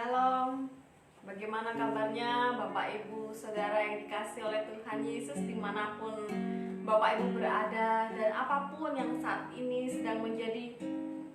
Shalom, bagaimana kabarnya Bapak Ibu Saudara yang dikasih oleh Tuhan Yesus dimanapun Bapak Ibu berada, dan apapun yang saat ini sedang menjadi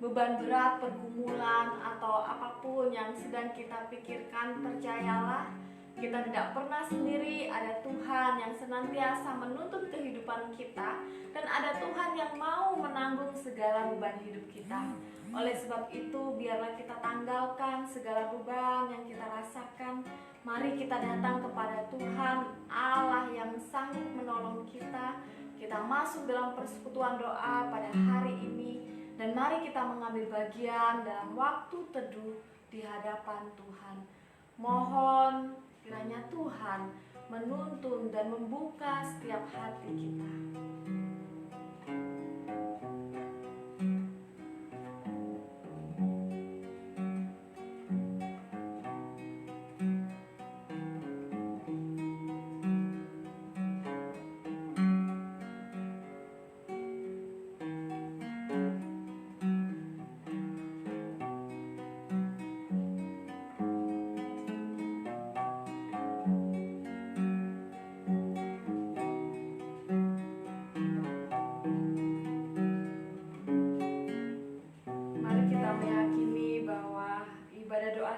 beban berat, pergumulan, atau apapun yang sedang kita pikirkan, percayalah kita tidak pernah sendiri. Ada Tuhan yang senantiasa menuntun kehidupan kita, dan ada Tuhan yang mau menanggung segala beban hidup kita. Oleh sebab itu, biarlah kita tanggalkan segala beban yang kita rasakan. Mari kita datang kepada Tuhan Allah yang sanggup menolong kita. Kita masuk dalam persekutuan doa pada hari ini, dan mari kita mengambil bagian dalam waktu teduh di hadapan Tuhan. Mohon kiranya Tuhan menuntun dan membuka setiap hati kita.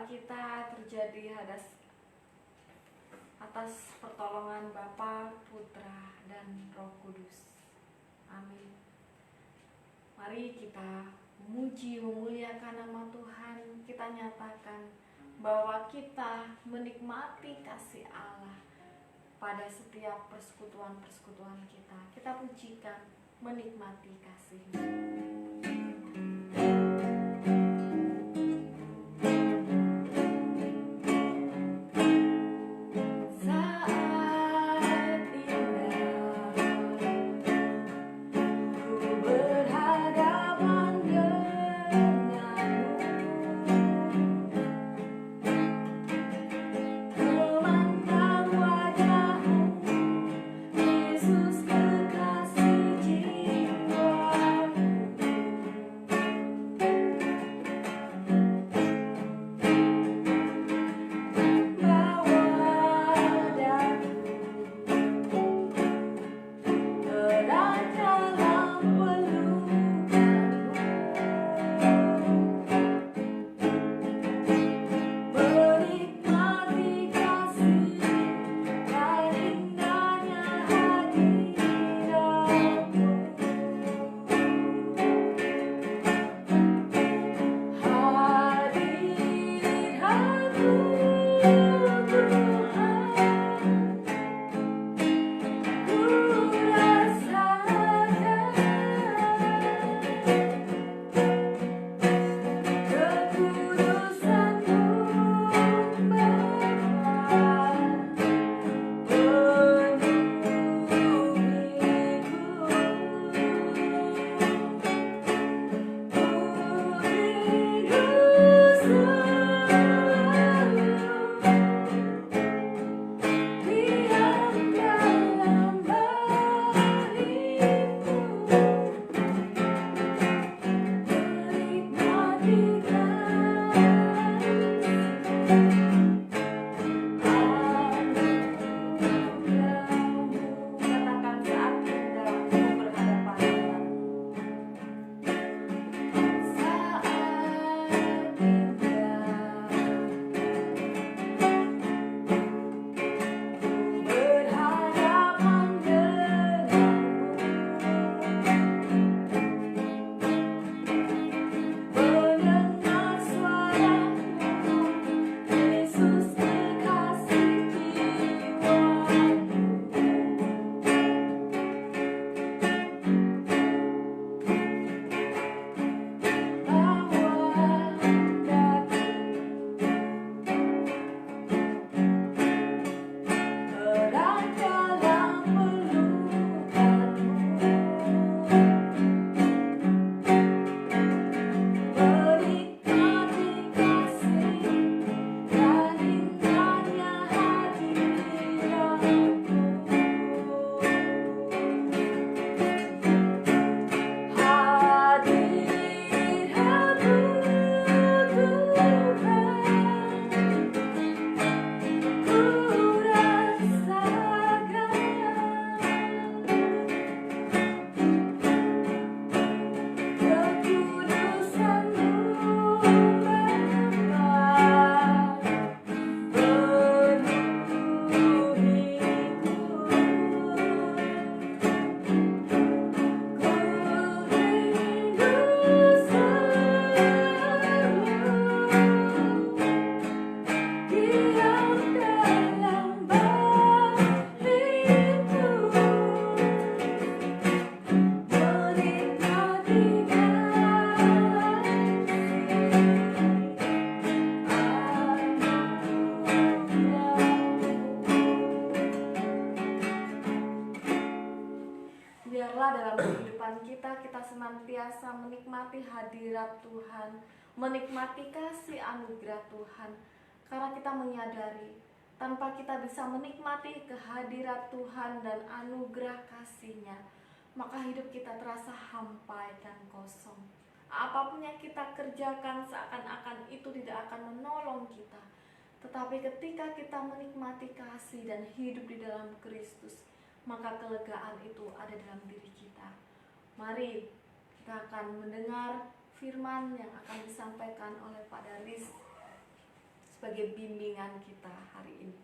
Kita terjadi atas pertolongan Bapa, Putra, dan Roh Kudus. Amin. Mari kita memuji, memuliakan nama Tuhan. Kita nyatakan bahwa kita menikmati kasih Allah pada setiap persekutuan-persekutuan kita. Kita pujikan, menikmati kasih-Nya. kita senantiasa menikmati hadirat Tuhan, menikmati kasih anugerah Tuhan. Karena kita menyadari tanpa kita bisa menikmati kehadirat Tuhan dan anugerah kasih-Nya, maka hidup kita terasa hampa dan kosong. Apapun yang kita kerjakan seakan-akan itu tidak akan menolong kita. Tetapi ketika kita menikmati kasih dan hidup di dalam Kristus, maka kelegaan itu ada dalam diri kita. Mari kita akan mendengar firman yang akan disampaikan oleh Pak Daris sebagai bimbingan kita hari ini.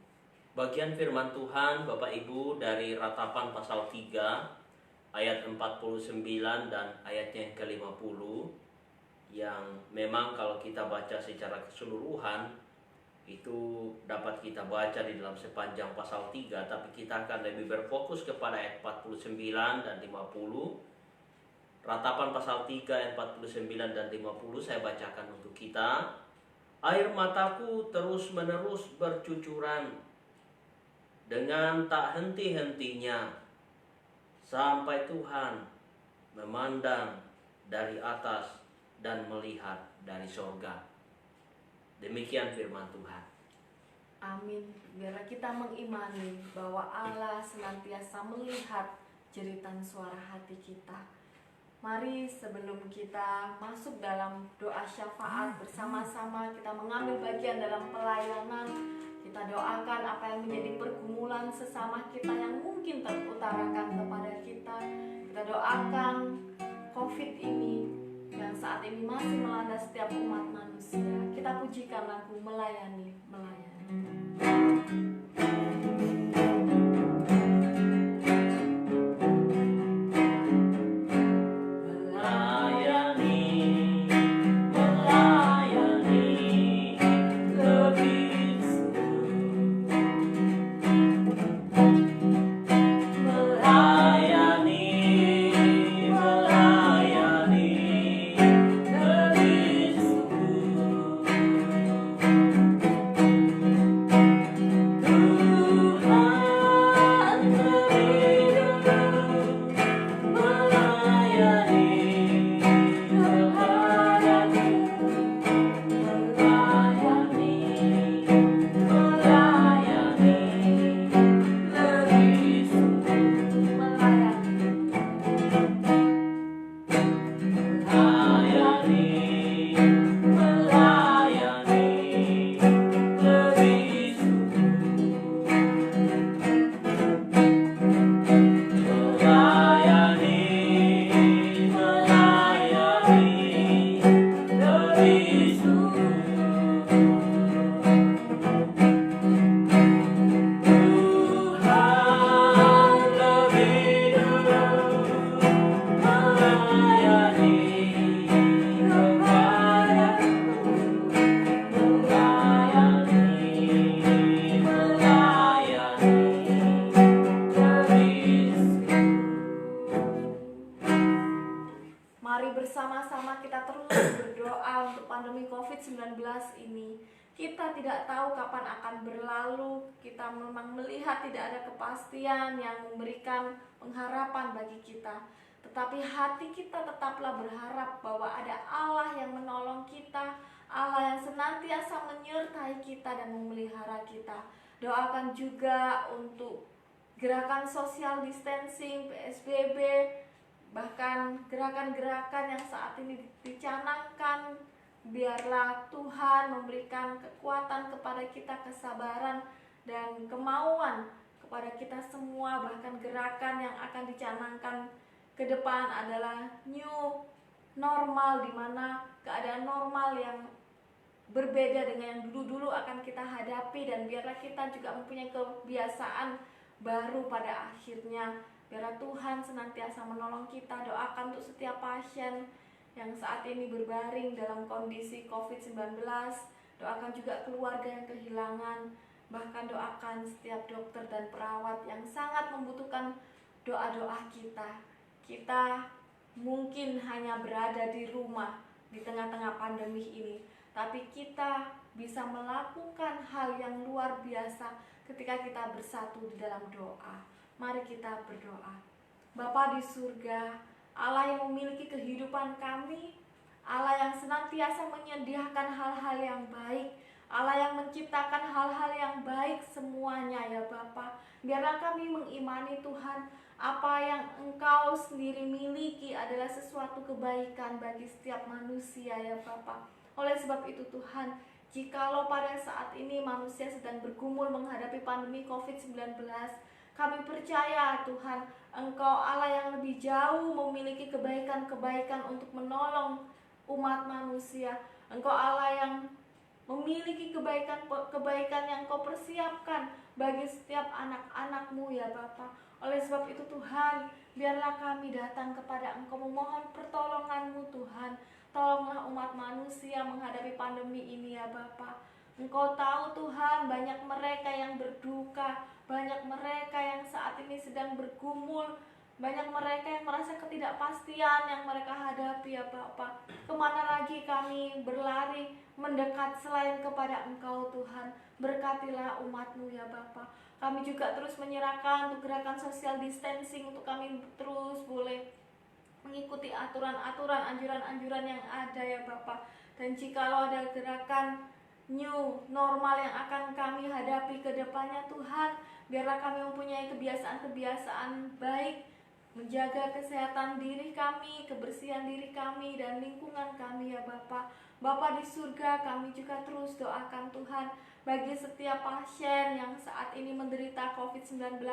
Bagian firman Tuhan Bapak Ibu dari Ratapan pasal 3 ayat 49 dan ayatnya yang ke-50, yang memang kalau kita baca secara keseluruhan itu dapat kita baca di dalam sepanjang pasal 3, tapi kita akan lebih berfokus kepada ayat 49 dan 50. Ratapan pasal 3 ayat 49 dan 50 saya bacakan untuk kita. Air mataku terus-menerus bercucuran dengan tak henti-hentinya sampai Tuhan memandang dari atas dan melihat dari sorga. Demikian firman Tuhan. Amin. Biarlah kita mengimani bahwa Allah senantiasa melihat jeritan suara hati kita. Mari sebelum kita masuk dalam doa syafaat bersama-sama, kita mengambil bagian dalam pelayanan. Kita doakan apa yang menjadi pergumulan sesama kita yang mungkin terutarakan kepada kita. Kita doakan COVID ini yang saat ini masih melanda setiap umat manusia. Kita pujikan lagu Melayani, Melayani. Bersama-sama kita terus berdoa untuk pandemi COVID-19 ini. Kita tidak tahu kapan akan berlalu. Kita memang melihat tidak ada kepastian yang memberikan pengharapan bagi kita. Tetapi hati kita tetaplah berharap bahwa ada Allah yang menolong kita, Allah yang senantiasa menyertai kita dan memelihara kita. Doakan juga untuk gerakan social distancing, PSBB, bahkan gerakan-gerakan yang saat ini dicanangkan. Biarlah Tuhan memberikan kekuatan kepada kita, kesabaran dan kemauan kepada kita semua. Bahkan gerakan yang akan dicanangkan ke depan adalah new normal, di mana keadaan normal yang berbeda dengan yang dulu-dulu akan kita hadapi. Dan biarlah kita juga mempunyai kebiasaan baru pada akhirnya. Biarlah Tuhan senantiasa menolong kita. Doakan untuk setiap pasien yang saat ini berbaring dalam kondisi COVID-19. Doakan juga keluarga yang kehilangan. Bahkan doakan setiap dokter dan perawat yang sangat membutuhkan doa-doa kita. Kita mungkin hanya berada di rumah di tengah-tengah pandemi ini, tapi kita bisa melakukan hal yang luar biasa ketika kita bersatu di dalam doa. Mari kita berdoa. Bapa di surga, Allah yang memiliki kehidupan kami, Allah yang senantiasa menyediakan hal-hal yang baik, Allah yang menciptakan hal-hal yang baik semuanya ya Bapa. Biarlah kami mengimani Tuhan, apa yang Engkau sendiri miliki adalah sesuatu kebaikan bagi setiap manusia ya Bapa. Oleh sebab itu Tuhan, jikalau pada saat ini manusia sedang bergumul menghadapi pandemi COVID-19, kami percaya Tuhan, Engkau Allah yang lebih jauh memiliki kebaikan-kebaikan untuk menolong umat manusia. Engkau Allah yang memiliki kebaikan-kebaikan yang Kau persiapkan bagi setiap anak-anak-Mu ya Bapa. Oleh sebab itu Tuhan, biarlah kami datang kepada Engkau memohon pertolongan-Mu Tuhan. Tolonglah umat manusia menghadapi pandemi ini ya Bapa. Engkau tahu Tuhan, banyak mereka yang berduka, banyak mereka yang saat ini sedang bergumul, banyak mereka yang merasa ketidakpastian yang mereka hadapi ya Bapa. Kemana lagi kami berlari mendekat selain kepada Engkau Tuhan. Berkatilah umat-Mu ya Bapa. Kami juga terus menyerahkan untuk gerakan social distancing, untuk kami terus boleh mengikuti aturan-aturan, anjuran-anjuran yang ada ya Bapak. Dan jikalau ada gerakan new normal yang akan kami hadapi ke depannya Tuhan, biarlah kami mempunyai kebiasaan-kebiasaan baik, menjaga kesehatan diri kami, kebersihan diri kami, dan lingkungan kami ya Bapak. Bapa di surga, kami juga terus doakan Tuhan bagi setiap pasien yang saat ini menderita COVID-19.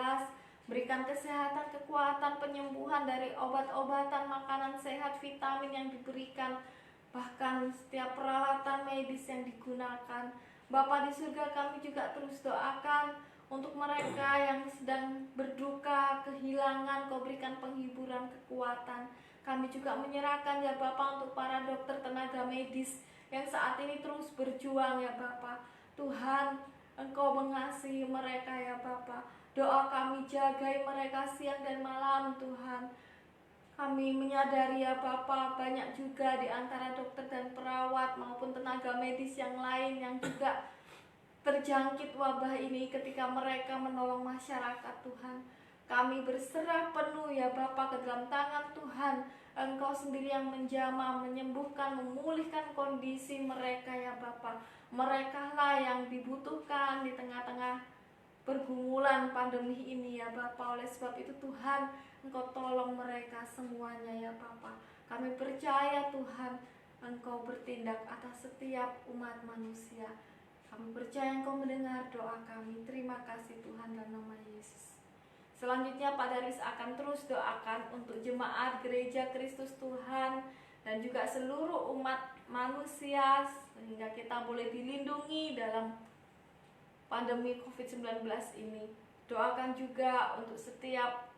Berikan kesehatan, kekuatan, penyembuhan dari obat-obatan, makanan sehat, vitamin yang diberikan, bahkan setiap peralatan medis yang digunakan. Bapa di surga, kami juga terus doakan untuk mereka yang sedang berduka, kehilangan, Kau berikan penghiburan, kekuatan. Kami juga menyerahkan ya Bapa untuk para dokter tenaga medis yang saat ini terus berjuang ya Bapa. Tuhan, Engkau mengasihi mereka ya Bapa. Doa kami, jagai mereka siang dan malam Tuhan. Kami menyadari ya Bapa, banyak juga di antara dokter dan perawat maupun tenaga medis yang lain yang juga terjangkit wabah ini ketika mereka menolong masyarakat Tuhan. Kami berserah penuh ya Bapa ke dalam tangan Tuhan. Engkau sendiri yang menjamah, menyembuhkan, memulihkan kondisi mereka ya Bapa. Mereka lah yang dibutuhkan di tengah-tengah pergumulan pandemi ini ya Bapa. Oleh sebab itu Tuhan, Engkau tolong mereka semuanya ya Bapa. Kami percaya Tuhan, Engkau bertindak atas setiap umat manusia. Kami percaya Engkau mendengar doa kami. Terima kasih Tuhan dalam nama Yesus. Selanjutnya Pak Daris akan terus doakan untuk jemaat Gereja Kristus Tuhan dan juga seluruh umat manusia sehingga kita boleh dilindungi dalam pandemi COVID-19 ini. Doakan juga untuk setiap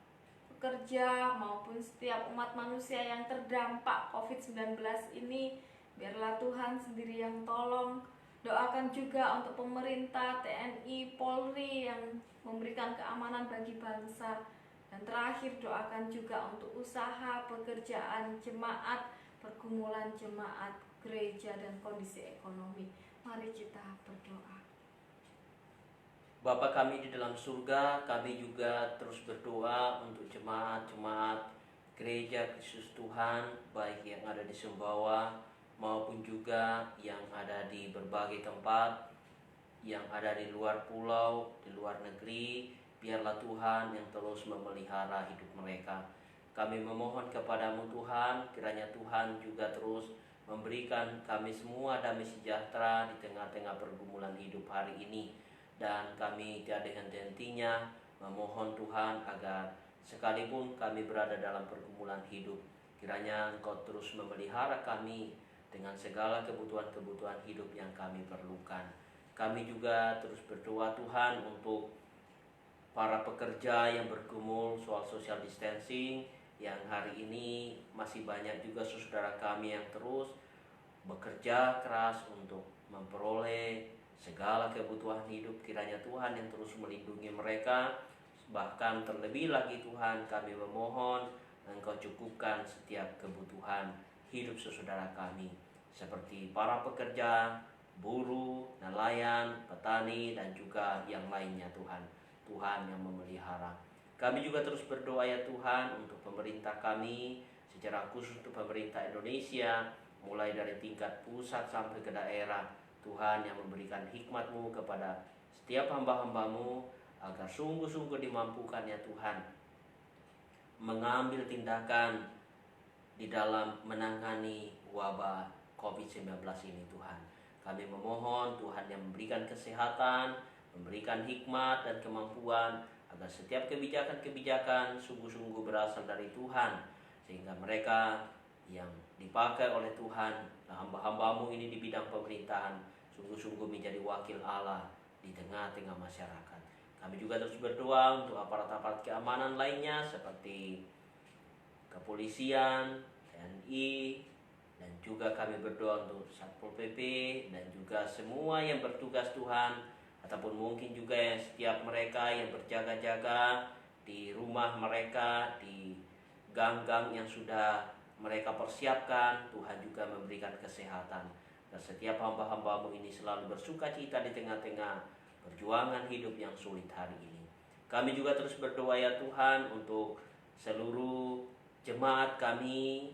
pekerja maupun setiap umat manusia yang terdampak COVID-19 ini. Biarlah Tuhan sendiri yang tolong. Doakan juga untuk pemerintah, TNI, Polri yang memberikan keamanan bagi bangsa. Dan terakhir doakan juga untuk usaha, pekerjaan, jemaat, pergumulan jemaat, gereja, dan kondisi ekonomi. Mari kita berdoa. Bapa kami di dalam surga, kami juga terus berdoa untuk jemaat-jemaat Gereja Kristus Tuhan, baik yang ada di Sumbawa maupun juga yang ada di berbagai tempat, yang ada di luar pulau, di luar negeri. Biarlah Tuhan yang terus memelihara hidup mereka. Kami memohon kepadamu Tuhan, kiranya Tuhan juga terus memberikan kami semua damai sejahtera di tengah-tengah pergumulan hidup hari ini. Dan kami tiada henti-hentinya memohon Tuhan agar sekalipun kami berada dalam pergumulan hidup, kiranya Engkau terus memelihara kami dengan segala kebutuhan-kebutuhan hidup yang kami perlukan. Kami juga terus berdoa Tuhan untuk para pekerja yang bergumul soal social distancing, yang hari ini masih banyak juga saudara kami yang terus bekerja keras untuk memperoleh segala kebutuhan hidup. Kiranya Tuhan yang terus melindungi mereka. Bahkan terlebih lagi Tuhan, kami memohon Engkau cukupkan setiap kebutuhan hidup saudara kami, seperti para pekerja, buruh, nelayan, petani, dan juga yang lainnya Tuhan. Tuhan yang memelihara. Kami juga terus berdoa ya Tuhan untuk pemerintah kami, secara khusus untuk pemerintah Indonesia, mulai dari tingkat pusat sampai ke daerah. Tuhan yang memberikan hikmat-Mu kepada setiap hamba-hamba-Mu, agar sungguh-sungguh dimampukan ya Tuhan mengambil tindakan di dalam menangani wabah COVID-19 ini Tuhan. Kami memohon Tuhan yang memberikan kesehatan, memberikan hikmat dan kemampuan, agar setiap kebijakan-kebijakan sungguh-sungguh berasal dari Tuhan, sehingga mereka yang dipakai oleh Tuhan, hamba-hamba-Mu ini di bidang pemerintahan, sungguh-sungguh menjadi wakil Allah di tengah-tengah masyarakat. Kami juga terus berdoa untuk aparat-aparat keamanan lainnya seperti kepolisian, TNI, dan juga kami berdoa untuk Satpol PP dan juga semua yang bertugas Tuhan, ataupun mungkin juga yang setiap mereka yang berjaga-jaga di rumah mereka, di gang-gang yang sudah mereka persiapkan. Tuhan juga memberikan kesehatan, dan setiap hamba-hamba-Mu ini selalu bersuka cita di tengah-tengah perjuangan hidup yang sulit hari ini. Kami juga terus berdoa ya Tuhan untuk seluruh jemaat kami,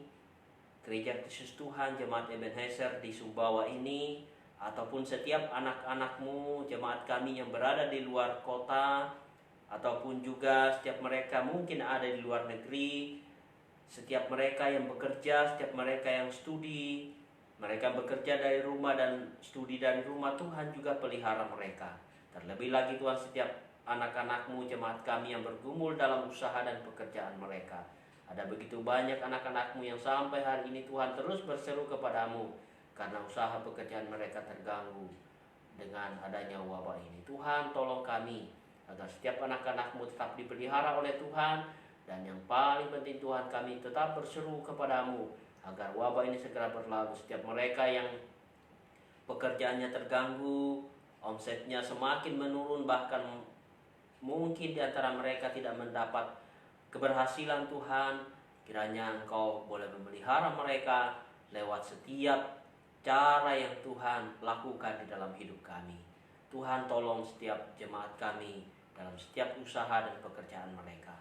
Gereja Kristus Tuhan, Jemaat Ebenezer di Sumbawa ini, ataupun setiap anak-anak-Mu, jemaat kami yang berada di luar kota, ataupun juga setiap mereka mungkin ada di luar negeri, setiap mereka yang bekerja, setiap mereka yang studi, mereka bekerja dari rumah dan studi dari rumah. Tuhan juga pelihara mereka. Terlebih lagi Tuhan, setiap anak-anak-Mu, jemaat kami yang bergumul dalam usaha dan pekerjaan mereka. Ada begitu banyak anak-anak-Mu yang sampai hari ini Tuhan terus berseru kepadamu karena usaha pekerjaan mereka terganggu dengan adanya wabah ini. Tuhan, tolong kami agar setiap anak-anak-Mu tetap dipelihara oleh Tuhan, dan yang paling penting Tuhan, kami tetap berseru kepadamu agar wabah ini segera berlalu. Setiap mereka yang pekerjaannya terganggu, omsetnya semakin menurun, bahkan mungkin di antara mereka tidak mendapat keberhasilan Tuhan, kiranya Engkau boleh memelihara mereka lewat setiap cara yang Tuhan lakukan di dalam hidup kami. Tuhan, tolong setiap jemaat kami dalam setiap usaha dan pekerjaan mereka.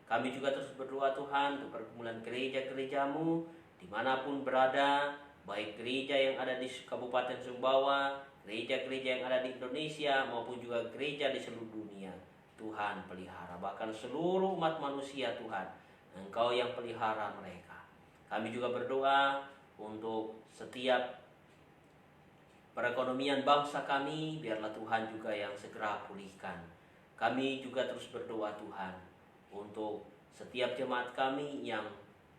Kami juga terus berdoa Tuhan untuk pergumulan gereja-gereja-Mu dimanapun berada, baik gereja yang ada di Kabupaten Sumbawa, gereja-gereja yang ada di Indonesia, maupun juga gereja di seluruh dunia. Tuhan pelihara, bahkan seluruh umat manusia Tuhan, Engkau yang pelihara mereka. Kami juga berdoa untuk setiap perekonomian bangsa kami, biarlah Tuhan juga yang segera pulihkan. Kami juga terus berdoa Tuhan untuk setiap jemaat kami yang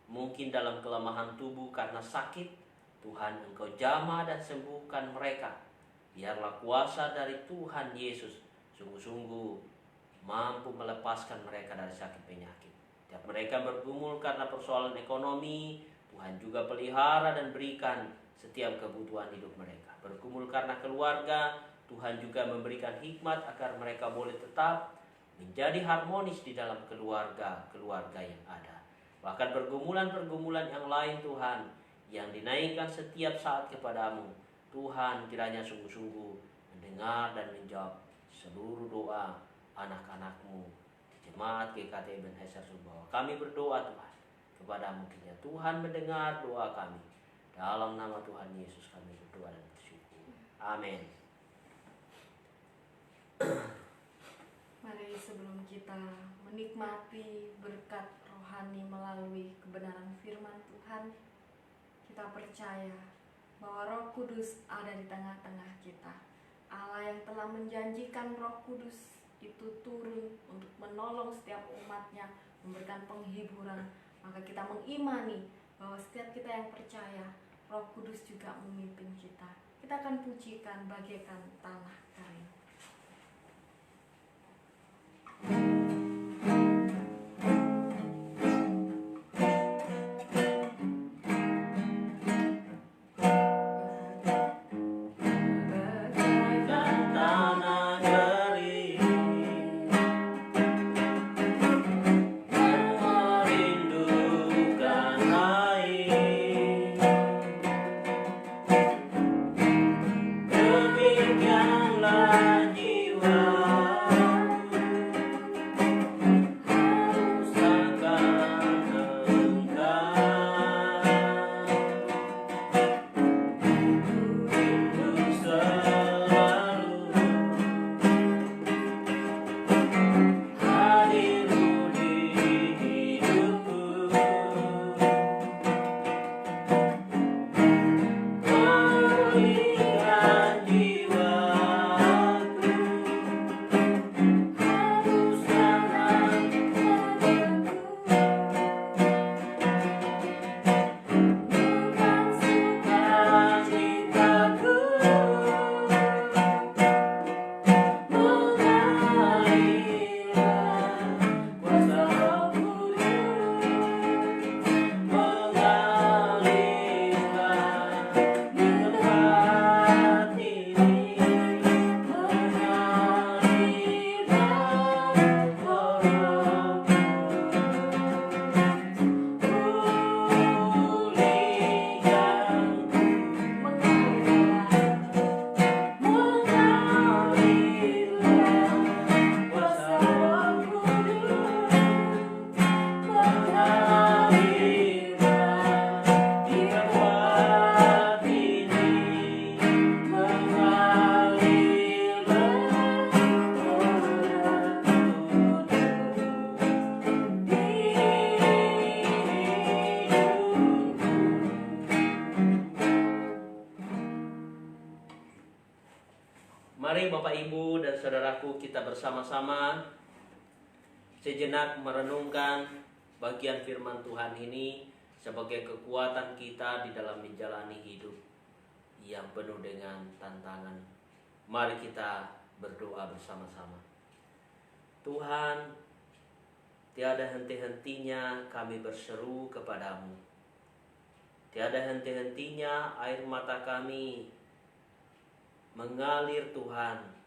mungkin dalam kelemahan tubuh karena sakit. Tuhan, Engkau jamah dan sembuhkan mereka. Biarlah kuasa dari Tuhan Yesus sungguh-sungguh mampu melepaskan mereka dari sakit penyakit. Setiap mereka bergumul karena persoalan ekonomi, Tuhan juga pelihara dan berikan setiap kebutuhan hidup mereka. Bergumul karena keluarga, Tuhan juga memberikan hikmat agar mereka boleh tetap menjadi harmonis di dalam keluarga yang ada. Bahkan pergumulan-pergumulan yang lain Tuhan, yang dinaikkan setiap saat kepadamu, Tuhan kiranya sungguh-sungguh mendengar dan menjawab seluruh doa anak-anak-Mu di jemaat GKT Ebenezer Sumbawa. Kami berdoa Tuhan kepadamu, kiranya Tuhan mendengar doa kami. Dalam nama Tuhan Yesus kami berdoa dan bersyukur. Amin. Mari sebelum kita menikmati berkat rohani melalui kebenaran firman Tuhan, kita percaya bahwa Roh Kudus ada di tengah-tengah kita. Allah yang telah menjanjikan Roh Kudus itu turun untuk menolong setiap umatnya, memberikan penghiburan. Maka kita mengimani bahwa setiap kita yang percaya, Roh Kudus juga memimpin kita. Kita akan pujikan bagaikan tanah kering. Demikianlah Ibu dan Saudaraku, kita bersama-sama sejenak merenungkan bagian firman Tuhan ini sebagai kekuatan kita di dalam menjalani hidup yang penuh dengan tantangan. Mari kita berdoa bersama-sama. Tuhan, tiada henti-hentinya kami berseru kepadamu. Tiada henti-hentinya air mata kami mengalir Tuhan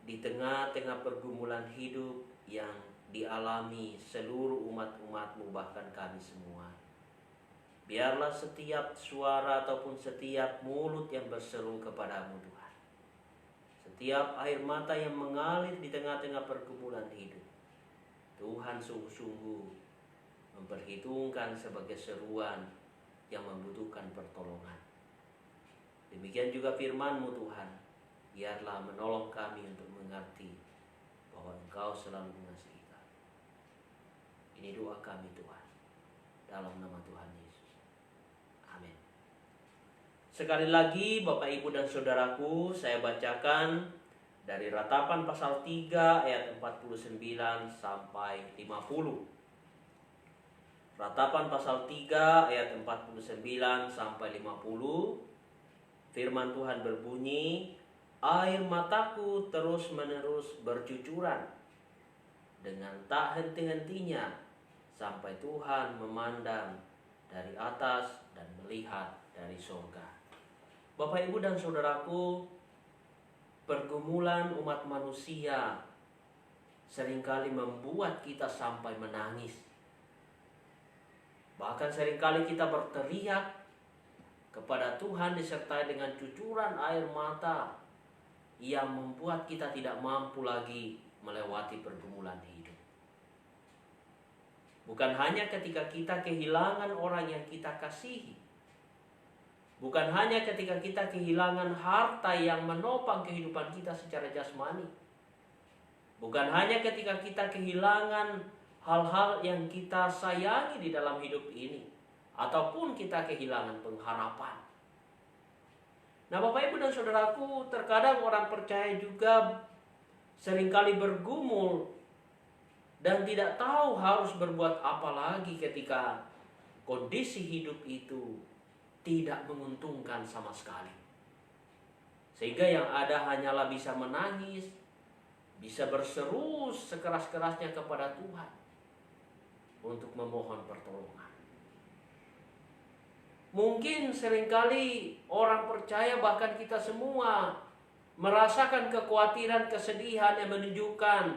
di tengah-tengah pergumulan hidup yang dialami seluruh umat-umat-Mu, bahkan kami semua. Biarlah setiap suara ataupun setiap mulut yang berseru kepadamu Tuhan, setiap air mata yang mengalir di tengah-tengah pergumulan hidup, Tuhan sungguh-sungguh memperhitungkan sebagai seruan yang membutuhkan pertolongan. Demikian juga firman-Mu Tuhan, biarlah menolong kami untuk mengerti bahwa Engkau selalu mengasihi kami. Ini doa kami Tuhan, dalam nama Tuhan Yesus. Amin. Sekali lagi Bapak Ibu dan Saudaraku, saya bacakan dari Ratapan pasal 3 ayat 49 sampai 50. Ratapan pasal 3 ayat 49 sampai 50. Firman Tuhan berbunyi, air mataku terus-menerus bercucuran dengan tak henti-hentinya sampai Tuhan memandang dari atas dan melihat dari surga. Bapak, Ibu, dan Saudaraku, pergumulan umat manusia seringkali membuat kita sampai menangis. Bahkan seringkali kita berteriak kepada Tuhan disertai dengan cucuran air mata yang membuat kita tidak mampu lagi melewati pergumulan hidup. Bukan hanya ketika kita kehilangan orang yang kita kasihi, bukan hanya ketika kita kehilangan harta yang menopang kehidupan kita secara jasmani, bukan hanya ketika kita kehilangan hal-hal yang kita sayangi di dalam hidup ini, ataupun kita kehilangan pengharapan. Nah, Bapak, Ibu, dan Saudaraku, terkadang orang percaya juga seringkali bergumul dan tidak tahu harus berbuat apa lagi ketika kondisi hidup itu tidak menguntungkan sama sekali. Sehingga yang ada hanyalah bisa menangis, bisa berseru sekeras-kerasnya kepada Tuhan untuk memohon pertolongan. Mungkin seringkali orang percaya, bahkan kita semua, merasakan kekhawatiran, kesedihan yang menunjukkan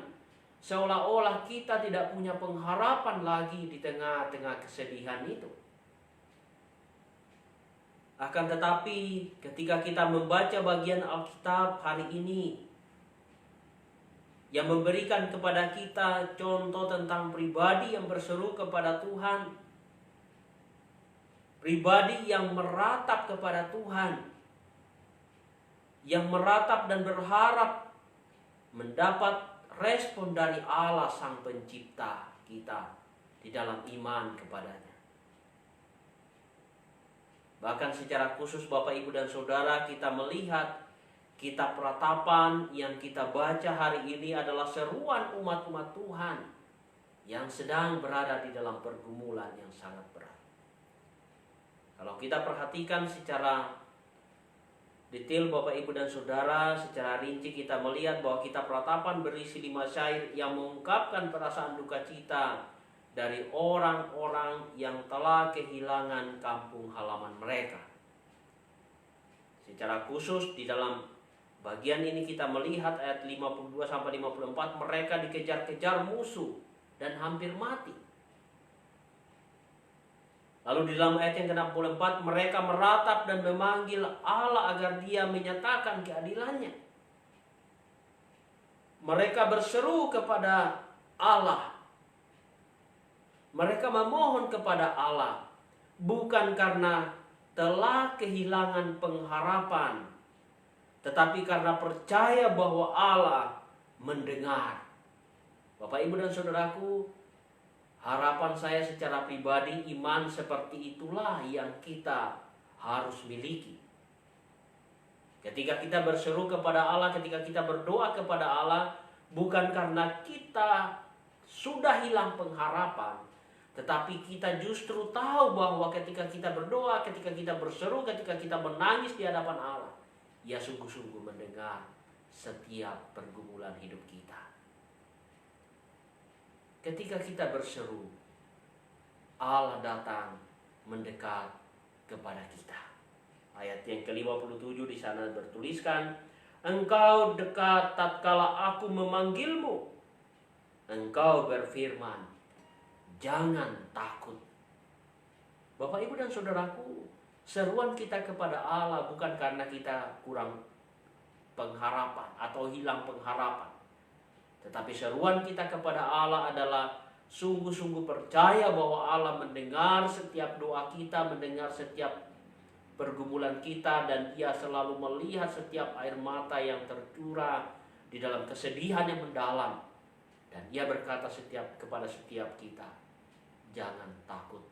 seolah-olah kita tidak punya pengharapan lagi di tengah-tengah kesedihan itu. Akan tetapi ketika kita membaca bagian Alkitab hari ini yang memberikan kepada kita contoh tentang pribadi yang berseru kepada Tuhan, pribadi yang meratap kepada Tuhan, yang meratap dan berharap mendapat respon dari Allah Sang Pencipta kita di dalam iman kepadanya. Bahkan secara khusus Bapak, Ibu, dan Saudara, kita melihat kitab Ratapan yang kita baca hari ini adalah seruan umat-umat Tuhan yang sedang berada di dalam pergumulan yang sangat berat. Kalau kita perhatikan secara detail Bapak, Ibu, dan Saudara, secara rinci kita melihat bahwa kitab Ratapan berisi 5 syair yang mengungkapkan perasaan duka cita dari orang-orang yang telah kehilangan kampung halaman mereka. Secara khusus di dalam bagian ini kita melihat ayat 52 sampai 54, mereka dikejar-kejar musuh dan hampir mati. Lalu di dalam ayat yang ke-64, mereka meratap dan memanggil Allah agar Dia menyatakan keadilannya. Mereka berseru kepada Allah. Mereka memohon kepada Allah bukan karena telah kehilangan pengharapan, tetapi karena percaya bahwa Allah mendengar. Bapak, Ibu, dan Saudaraku, harapan saya secara pribadi, iman seperti itulah yang kita harus miliki. Ketika kita berseru kepada Allah, ketika kita berdoa kepada Allah, bukan karena kita sudah hilang pengharapan, tetapi kita justru tahu bahwa ketika kita berdoa, ketika kita berseru, ketika kita menangis di hadapan Allah, Ia sungguh-sungguh mendengar setiap pergumulan hidup kita. Ketika kita berseru, Allah datang mendekat kepada kita. Ayat yang ke-57 di sana bertuliskan, Engkau dekat tatkala aku memanggilmu. Engkau berfirman, jangan takut. Bapak, Ibu, dan saudaraku, seruan kita kepada Allah bukan karena kita kurang pengharapan atau hilang pengharapan. Tetapi seruan kita kepada Allah adalah sungguh-sungguh percaya bahwa Allah mendengar setiap doa kita, mendengar setiap pergumulan kita, dan Ia selalu melihat setiap air mata yang tercurah di dalam kesedihan yang mendalam. Dan Ia berkata kepada setiap kita, jangan takut.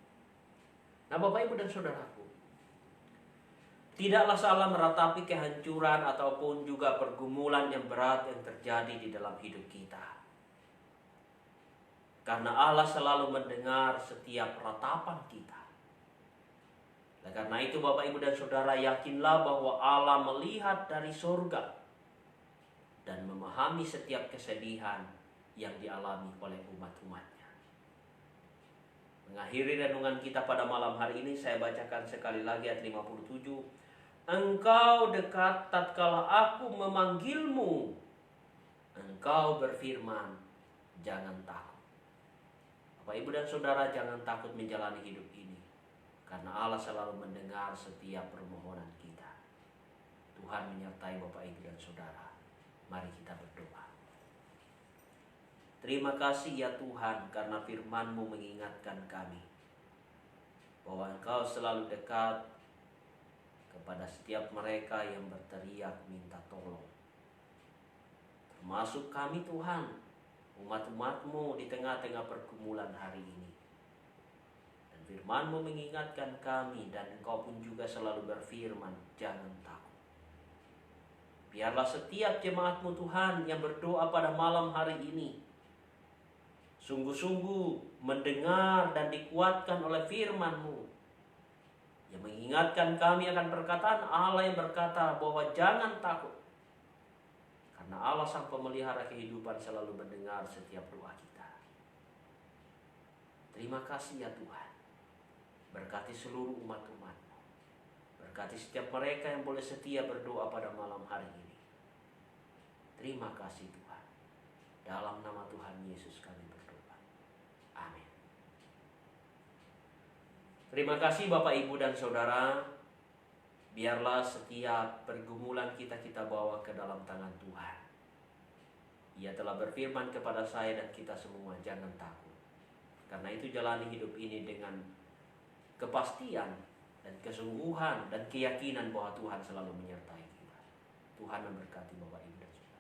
Nah, Bapak, Ibu, dan saudaraku, tidaklah salah meratapi kehancuran ataupun juga pergumulan yang berat yang terjadi di dalam hidup kita. Karena Allah selalu mendengar setiap ratapan kita. Nah, karena itu Bapak, Ibu, dan saudara, yakinlah bahwa Allah melihat dari surga dan memahami setiap kesedihan yang dialami oleh umat-umatnya. Mengakhiri renungan kita pada malam hari ini, saya bacakan sekali lagi ayat 57. Engkau dekat tatkala aku memanggilmu. Engkau berfirman, jangan takut. Bapak, Ibu, dan saudara, jangan takut menjalani hidup ini. Karena Allah selalu mendengar setiap permohonan kita. Tuhan menyertai Bapak, Ibu, dan saudara. Mari kita berdoa. Terima kasih ya Tuhan, karena firman-Mu mengingatkan kami bahwa Engkau selalu dekat kepada setiap mereka yang berteriak minta tolong. Termasuk kami Tuhan, umat-umat-Mu di tengah-tengah pergumulan hari ini. Firman-Mu mengingatkan kami, dan Engkau pun juga selalu berfirman, jangan takut. Biarlah setiap jemaat-Mu Tuhan yang berdoa pada malam hari ini sungguh-sungguh mendengar dan dikuatkan oleh firman-Mu yang mengingatkan kami akan perkataan Allah yang berkata bahwa jangan takut. Karena Allah sang pemelihara kehidupan selalu mendengar setiap doa kita. Terima kasih ya Tuhan. Berkati seluruh umat-umat-Mu. Berkati setiap mereka yang boleh setia berdoa pada malam hari ini. Terima kasih Tuhan. Dalam nama Tuhan Yesus kami berdoa. Amin. Terima kasih Bapak, Ibu, dan saudara. Biarlah setiap pergumulan kita bawa ke dalam tangan Tuhan. Ia telah berfirman kepada saya dan kita semua, jangan takut. Karena itu jalani hidup ini dengan kepastian dan kesungguhan dan keyakinan bahwa Tuhan selalu menyertai kita. Tuhan memberkati Bapak, Ibu, dan saudara.